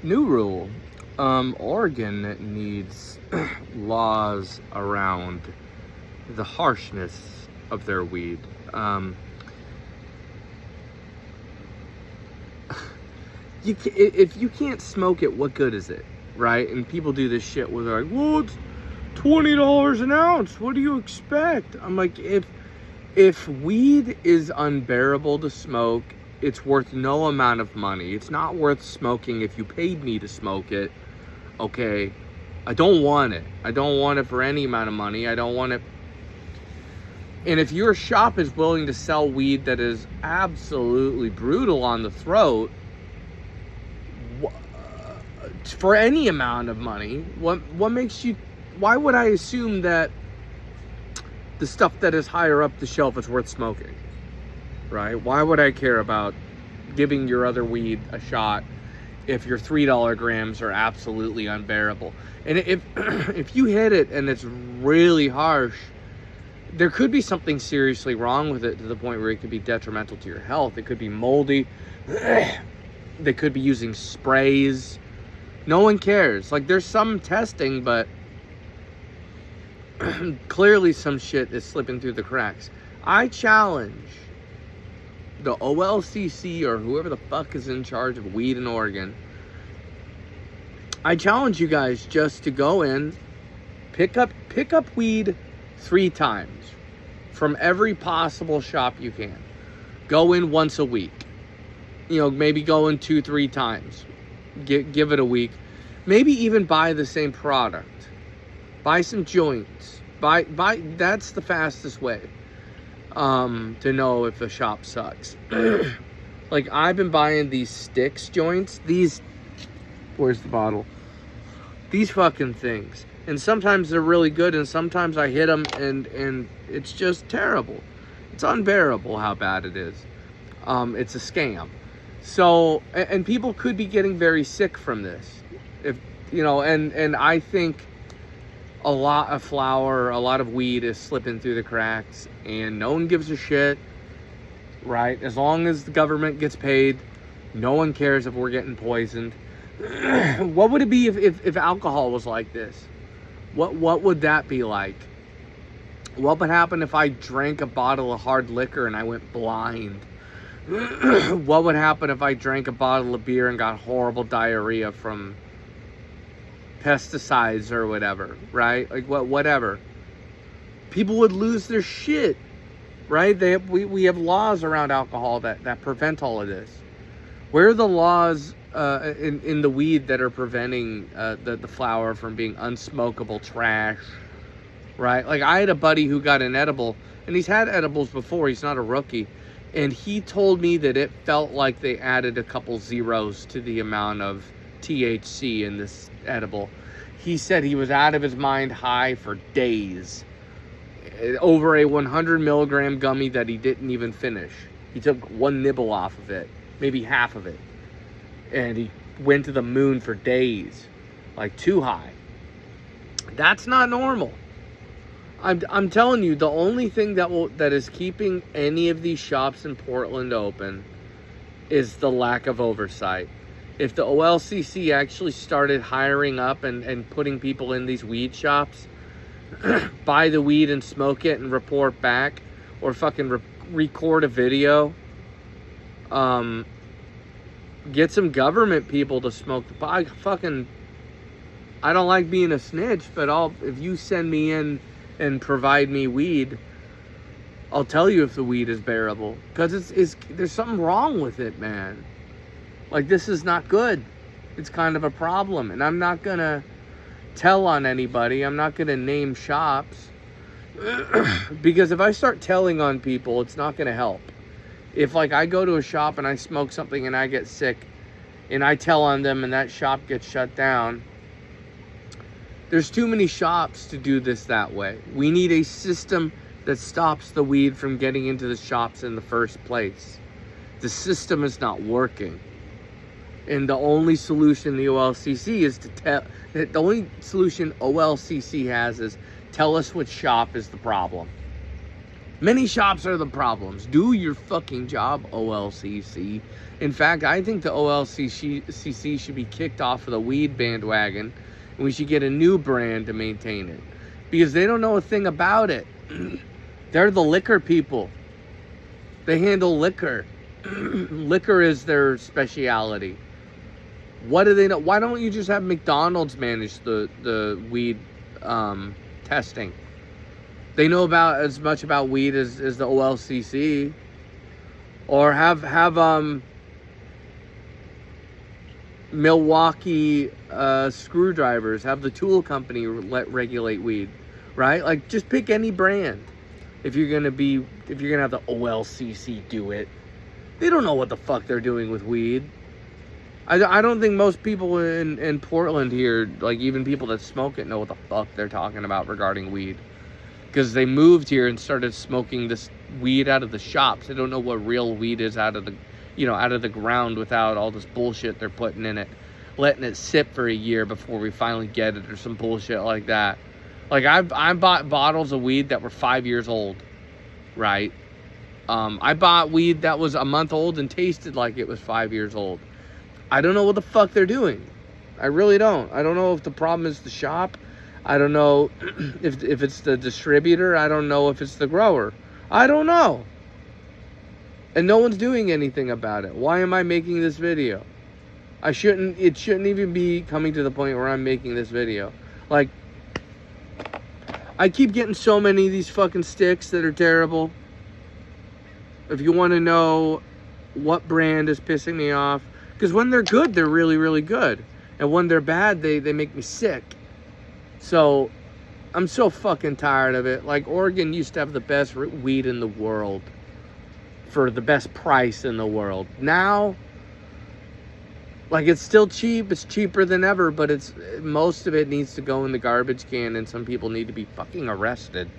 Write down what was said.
New rule. Oregon needs laws around the harshness of their weed. If you can't smoke it, what good is it, right? And people do this shit where they're like, well, it's $20 an ounce. What do you expect? I'm like, if weed is unbearable to smoke, it's worth no amount of money. It's not worth smoking if you paid me to smoke it. Okay, I don't want it. I don't want it for any amount of money. I don't want it. And if your shop is willing to sell weed that is absolutely brutal on the throat for any amount of money, what makes you, why would I assume that the stuff that is higher up the shelf is worth smoking, right? Why would I care about giving your other weed a shot if your $3 grams are absolutely unbearable? And if you hit it and it's really harsh, there could be something seriously wrong with it to the point where it could be detrimental to your health. It could be moldy. They could be using sprays. No one cares. Like, there's some testing, but clearly some shit is slipping through the cracks. I challenge the OLCC or whoever the fuck is in charge of weed in Oregon. I challenge you guys just to go in, pick up weed 3 times from every possible shop you can. Go in once a week. You know, maybe go in 2-3 times. Give it a week. Maybe even buy the same product. Buy some joints. Buy. That's the fastest way to know if a shop sucks. Like, I've been buying these Sticks joints. Where's the bottle? These fucking things. And sometimes they're really good, and sometimes I hit them and it's just terrible. It's unbearable how bad it is. It's a scam. So, and people could be getting very sick from this. If, you know, and I think a lot of flower, a lot of weed is slipping through the cracks, and no one gives a shit, right? As long as the government gets paid, no one cares if we're getting poisoned. What would it be if alcohol was like this? What would that be like? What would happen if I drank a bottle of hard liquor and I went blind? What would happen if I drank a bottle of beer and got horrible diarrhea from pesticides or whatever, right? Like, whatever. People would lose their shit, right? We have laws around alcohol that prevent all of this. Where are the laws in the weed that are preventing the flower from being unsmokable trash, right? Like, I had a buddy who got an edible, and he's had edibles before. He's not a rookie. And he told me that it felt like they added a couple zeros to the amount of THC in this edible. He said he was out of his mind high for days over a 100 milligram gummy that he didn't even finish. He took one nibble off of it, maybe half of it. And he went to the moon for days, like too high. That's not normal. I'm telling you, the only thing that is keeping any of these shops in Portland open is the lack of oversight. If the OLCC actually started hiring up and putting people in these weed shops, buy the weed and smoke it and report back, or fucking record a video, get some government people to smoke the pot. I don't like being a snitch, but if you send me in and provide me weed, I'll tell you if the weed is bearable, because there's something wrong with it, man. Like, this is not good. It's kind of a problem, and I'm not gonna tell on anybody. I'm not gonna name shops because if I start telling on people, it's not gonna help. If, like, I go to a shop and I smoke something and I get sick and I tell on them and that shop gets shut down, there's too many shops to do this that way. We need a system that stops the weed from getting into the shops in the first place. The system is not working. And the only solution the OLCC has is tell us which shop is the problem. Many shops are the problems. Do your fucking job, OLCC. In fact, I think the OLCC should be kicked off of the weed bandwagon, and we should get a new brand to maintain it. Because they don't know a thing about it. They're the liquor people. They handle liquor. Liquor is their speciality. What do they know? Why don't you just have McDonald's manage the weed testing? They know about as much about weed as the OLCC. Or have Milwaukee screwdrivers, have the tool company regulate weed, right? Like, just pick any brand. If you're gonna have the OLCC do it, they don't know what the fuck they're doing with weed. I don't think most people in Portland here, like even people that smoke it, know what the fuck they're talking about regarding weed, because they moved here and started smoking this weed out of the shops. They don't know what real weed is out of the ground without all this bullshit they're putting in it, letting it sit for a year before we finally get it, or some bullshit like that. Like, I bought bottles of weed that were 5 years old, right? I bought weed that was a month old and tasted like it was 5 years old. I don't know what the fuck they're doing. I really don't. I don't know if the problem is the shop. I don't know if it's the distributor. I don't know if it's the grower. I don't know. And no one's doing anything about it. Why am I making this video? It shouldn't even be coming to the point where I'm making this video. Like, I keep getting so many of these fucking sticks that are terrible. If you want to know what brand is pissing me off, because when they're good, they're really, really good. And when they're bad, they make me sick. So, I'm so fucking tired of it. Like, Oregon used to have the best weed in the world for the best price in the world. Now, like, it's still cheap. It's cheaper than ever, but most of it needs to go in the garbage can, and some people need to be fucking arrested.